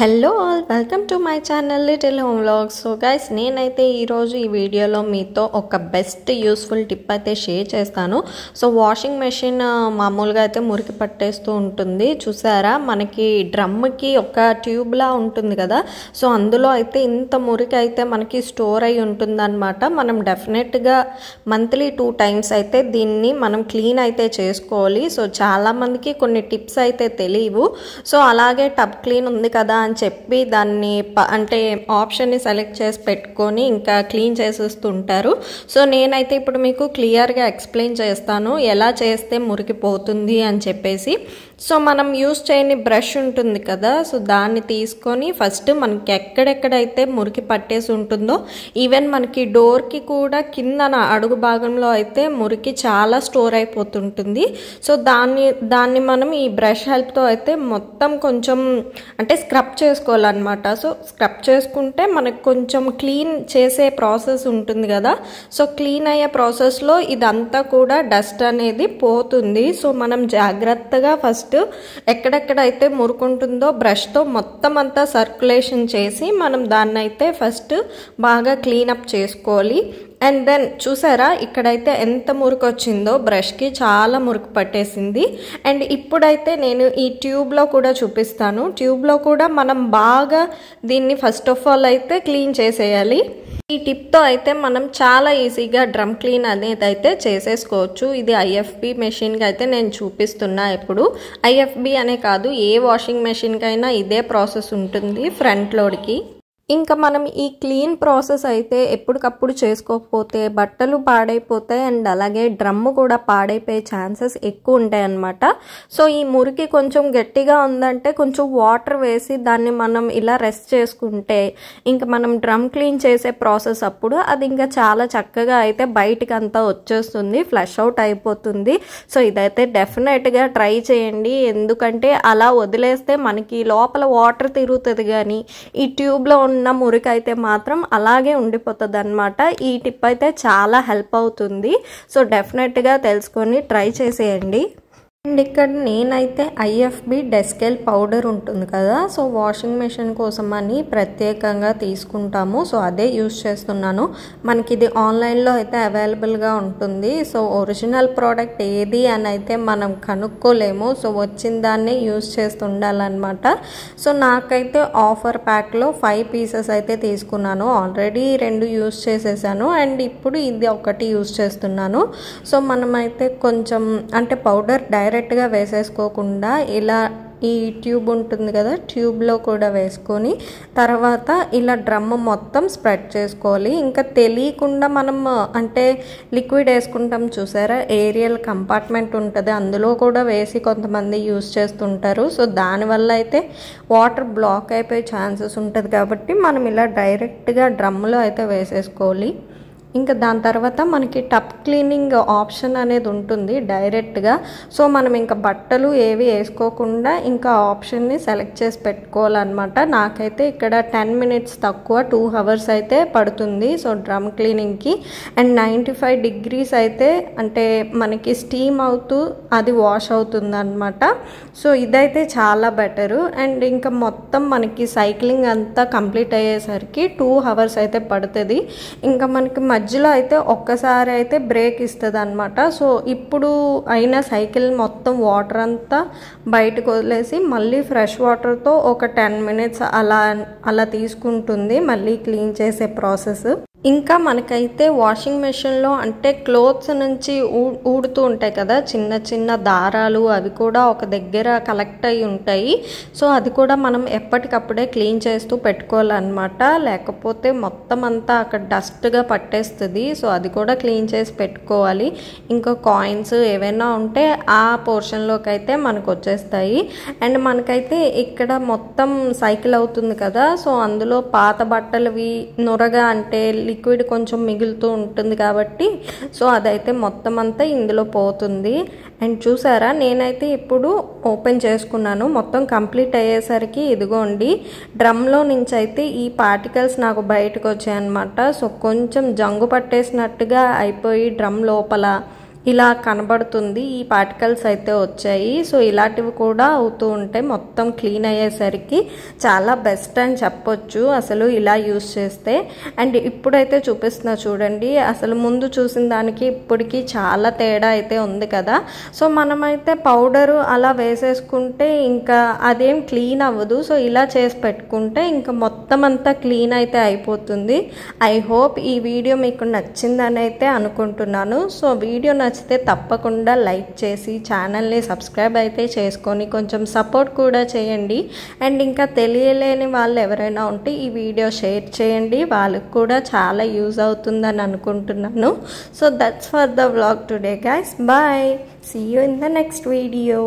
Hello all welcome to my channel little home vlogs. So guys, నేనైతే ఈరోజు ఈ వీడియోలో మీతో ఒక బెస్ట్ యూస్ఫుల్ టిప్ అయితే షేర్ చేస్తాను. సో వాషింగ్ మెషిన్ మామూలుగా అయితే మురికి పట్టేస్తూ ఉంటుంది చూసారా, మనకి డ్రమ్కి ఒక ట్యూబ్లా ఉంటుంది కదా. సో అందులో అయితే ఇంత మురికి అయితే మనకి స్టోర్ అయి ఉంటుందన్నమాట. మనం డెఫినెట్గా మంత్లీ 2 times అయితే దీన్ని మనం క్లీన్ అయితే చేసుకోవాలి. సో చాలామందికి కొన్ని టిప్స్ అయితే తెలియవు. సో అలాగే టబ్ క్లీన్ ఉంది కదా అని చెప్పి దాన్ని అంటే ఆప్షన్ని సెలెక్ట్ చేసి పెట్టుకొని ఇంకా క్లీన్ చేసేస్తుంటారు. సో నేనైతే ఇప్పుడు మీకు క్లియర్గా ఎక్స్ప్లెయిన్ చేస్తాను ఎలా చేస్తే మురికిపోతుంది అని చెప్పేసి. సో మనం యూస్ చేయని బ్రష్ ఉంటుంది కదా, సో దాన్ని తీసుకొని ఫస్ట్ మనకి ఎక్కడెక్కడైతే మురికి పట్టేసి ఉంటుందో, ఈవెన్ మనకి డోర్కి కూడా కింద అడుగు భాగంలో అయితే మురికి చాలా స్టోర్ అయిపోతుంటుంది. సో దాన్ని మనం ఈ బ్రష్ హెల్ప్తో అయితే మొత్తం కొంచెం అంటే స్క్రబ్ చేసుకోవాలన్నమాట. సో స్క్రబ్ చేసుకుంటే మనకు కొంచెం క్లీన్ చేసే ప్రాసెస్ ఉంటుంది కదా. సో క్లీన్ అయ్యే ప్రాసెస్లో ఇదంతా కూడా డస్ట్ అనేది పోతుంది. సో మనం జాగ్రత్తగా ఫస్ట్ ఎక్కడెక్కడైతే మురుకుంటుందో బ్రష్తో మొత్తం అంతా సర్క్యులేషన్ చేసి మనం దాన్ని అయితే ఫస్ట్ బాగా క్లీనప్ చేసుకోవాలి. అండ్ దెన్ చూసారా, ఇక్కడైతే ఎంత మురికి వచ్చిందో, బ్రష్కి చాలా మురికి పట్టేసింది. అండ్ ఇప్పుడైతే నేను ఈ ట్యూబ్లో కూడా చూపిస్తాను. ట్యూబ్లో కూడా మనం బాగా దీన్ని ఫస్ట్ ఆఫ్ ఆల్ అయితే క్లీన్ చేసేయాలి. ఈ టిప్తో అయితే మనం చాలా ఈజీగా డ్రమ్ క్లీన్ అనేది అయితే చేసేసుకోవచ్చు. ఇది ఐఎఫ్బి మెషిన్కి అయితే నేను చూపిస్తున్నా. ఇప్పుడు ఐఎఫ్బి అనే కాదు, ఏ వాషింగ్ మెషిన్కైనా ఇదే ప్రాసెస్ ఉంటుంది ఫ్రంట్ లోడ్కి. ఇంకా మనం ఈ క్లీన్ ప్రాసెస్ అయితే ఎప్పటికప్పుడు చేసుకోకపోతే బట్టలు పాడైపోతాయి అండ్ అలాగే డ్రమ్ము కూడా పాడైపోయే ఛాన్సెస్ ఎక్కువ ఉంటాయి అన్నమాట. సో ఈ మురికి కొంచెం గట్టిగా ఉందంటే కొంచెం వాటర్ వేసి దాన్ని మనం ఇలా రెస్ట్ చేసుకుంటే ఇంకా మనం డ్రమ్ క్లీన్ చేసే ప్రాసెస్ అప్పుడు అది ఇంకా చాలా చక్కగా అయితే బయటికి అంతా వచ్చేస్తుంది, ఫ్లష్ అవుట్ అయిపోతుంది. సో ఇదైతే డెఫినెట్గా ట్రై చేయండి. ఎందుకంటే అలా వదిలేస్తే మనకి లోపల వాటర్ తిరుగుతుంది కానీ ఈ ట్యూబ్లో ఉన్న మురికి అయితే మాత్రం అలాగే ఉండిపోతుంది అన్నమాట. ఈ టిప్ అయితే చాలా హెల్ప్ అవుతుంది. సో డెఫినెట్గా తెలుసుకొని ట్రై చేసేయండి. అండ్ ఇక్కడ నేనైతే ఐఎఫ్బి డెస్కెల్ పౌడర్ ఉంటుంది కదా, సో వాషింగ్ మెషిన్ కోసం అని ప్రత్యేకంగా తీసుకుంటాము. సో అదే యూస్ చేస్తున్నాను. మనకి ఇది ఆన్లైన్లో అయితే అవైలబుల్గా ఉంటుంది. సో ఒరిజినల్ ప్రోడక్ట్ ఏది అని అయితే మనం కనుక్కోలేము. సో వచ్చిన దాన్ని యూస్ చేస్తుండాలన్నమాట. సో నాకైతే ఆఫర్ ప్యాక్లో 5 pieces అయితే తీసుకున్నాను. ఆల్రెడీ 2 యూస్ చేసేసాను అండ్ ఇప్పుడు ఇది ఒకటి యూస్ చేస్తున్నాను. సో మనమైతే కొంచెం అంటే పౌడర్ డైరెక్ట్గా వేసేసుకోకుండా ఇలా ఈ ట్యూబ్ ఉంటుంది కదా, ట్యూబ్లో కూడా వేసుకొని తర్వాత ఇలా డ్రమ్ మొత్తం స్ప్రెడ్ చేసుకోవాలి. ఇంకా తెలియకుండా మనం అంటే లిక్విడ్ వేసుకుంటాం చూసారా, ఏరియల్ కంపార్ట్మెంట్ ఉంటుంది, అందులో కూడా వేసి కొంతమంది యూస్ చేస్తుంటారు. సో దానివల్ల అయితే వాటర్ బ్లాక్ అయిపోయే ఛాన్సెస్ ఉంటుంది కాబట్టి మనం ఇలా డైరెక్ట్గా డ్రమ్లో అయితే వేసేసుకోవాలి. ఇంకా దాని తర్వాత మనకి టబ్ క్లీనింగ్ ఆప్షన్ అనేది ఉంటుంది డైరెక్ట్గా. సో మనం ఇంకా బట్టలు ఏవి వేసుకోకుండా ఇంకా ఆప్షన్ని సెలెక్ట్ చేసి పెట్టుకోవాలన్నమాట. నాకైతే ఇక్కడ 10 minutes తక్కువ 2 hours అయితే పడుతుంది. సో డ్రమ్ క్లీనింగ్కి అండ్ 95 degrees అయితే అంటే మనకి స్టీమ్ అవుతూ అది వాష్ అవుతుంది అనమాట. సో ఇదైతే చాలా బెటరు. అండ్ ఇంకా మొత్తం మనకి సైక్లింగ్ అంతా కంప్లీట్ అయ్యేసరికి 2 hours అయితే పడుతుంది. ఇంకా మనకి మధ్యలో అయితే ఒక్కసారి అయితే బ్రేక్ ఇస్తుంది అనమాట. సో ఇప్పుడు అయినా సైకిల్ మొత్తం వాటర్ అంతా బయటకు వదిలేసి మళ్ళీ ఫ్రెష్ వాటర్తో ఒక 10 minutes అలా తీసుకుంటుంది మళ్ళీ క్లీన్ చేసే ప్రాసెస్. ఇంకా మనకైతే వాషింగ్ మెషిన్లో అంటే క్లోత్స్ నుంచి ఊడుతూ ఉంటాయి కదా చిన్న చిన్న దారాలు, అవి కూడా ఒక దగ్గర కలెక్ట్ అయి ఉంటాయి. సో అది కూడా మనం ఎప్పటికప్పుడే క్లీన్ చేస్తూ పెట్టుకోవాలన్నమాట, లేకపోతే మొత్తం అంతా అక్కడ డస్ట్గా పట్టేస్తుంది. సో అది కూడా క్లీన్ చేసి పెట్టుకోవాలి. ఇంకా కాయిన్స్ ఏవైనా ఉంటే ఆ పోర్షన్లోకి అయితే మనకు వచ్చేస్తాయి. అండ్ మనకైతే ఇక్కడ మొత్తం సైకిల్ అవుతుంది కదా, సో అందులో పాత బట్టలవి నురగా అంటే లిక్విడ్ కొంచెం మిగులుతూ ఉంటుంది కాబట్టి సో అదైతే మొత్తం అంతా ఇందులో పోతుంది. అండ్ చూసారా, నేనైతే ఇప్పుడు ఓపెన్ చేసుకున్నాను. మొత్తం కంప్లీట్ అయ్యేసరికి ఇదిగోండి డ్రమ్లో నుంచి అయితే ఈ పార్టికల్స్ నాకు బయటకు వచ్చాయన్నమాట. సో కొంచెం జంగు పట్టేసినట్టుగా అయిపోయి డ్రమ్ లోపల ఇలా కనబడుతుంది, ఈ పార్టికల్స్ అయితే వచ్చాయి. సో ఇలాంటివి కూడా అవుతూ ఉంటాయి. మొత్తం క్లీన్ అయ్యేసరికి చాలా బెస్ట్ అని చెప్పొచ్చు అసలు ఇలా యూస్ చేస్తే. అండ్ ఇప్పుడైతే చూపిస్తున్నా చూడండి, అసలు ముందు చూసిన దానికి ఇప్పటికి చాలా తేడా అయితే ఉంది కదా. సో మనమైతే పౌడరు అలా వేసేసుకుంటే ఇంకా అదేం క్లీన్ అవ్వదు. సో ఇలా చేసి పెట్టుకుంటే ఇంకా మొత్తం అంతా క్లీన్ అయితే అయిపోతుంది. ఐ హోప్ ఈ వీడియో మీకు నచ్చిందని అయితే అనుకుంటున్నాను. సో వీడియో నచ్చితే తప్పకుండా లైక్ చేసి ఛానల్ని సబ్స్క్రైబ్ అయితే చేసుకొని కొంచెం సపోర్ట్ కూడా చేయండి. అండ్ ఇంకా తెలియలేని వాళ్ళు ఎవరైనా ఉంటే ఈ వీడియో షేర్ చేయండి, వాళ్ళకి కూడా చాలా యూజ్ అవుతుందని అనుకుంటున్నాను. So that's for the vlog today guys. Bye, see you in the next video.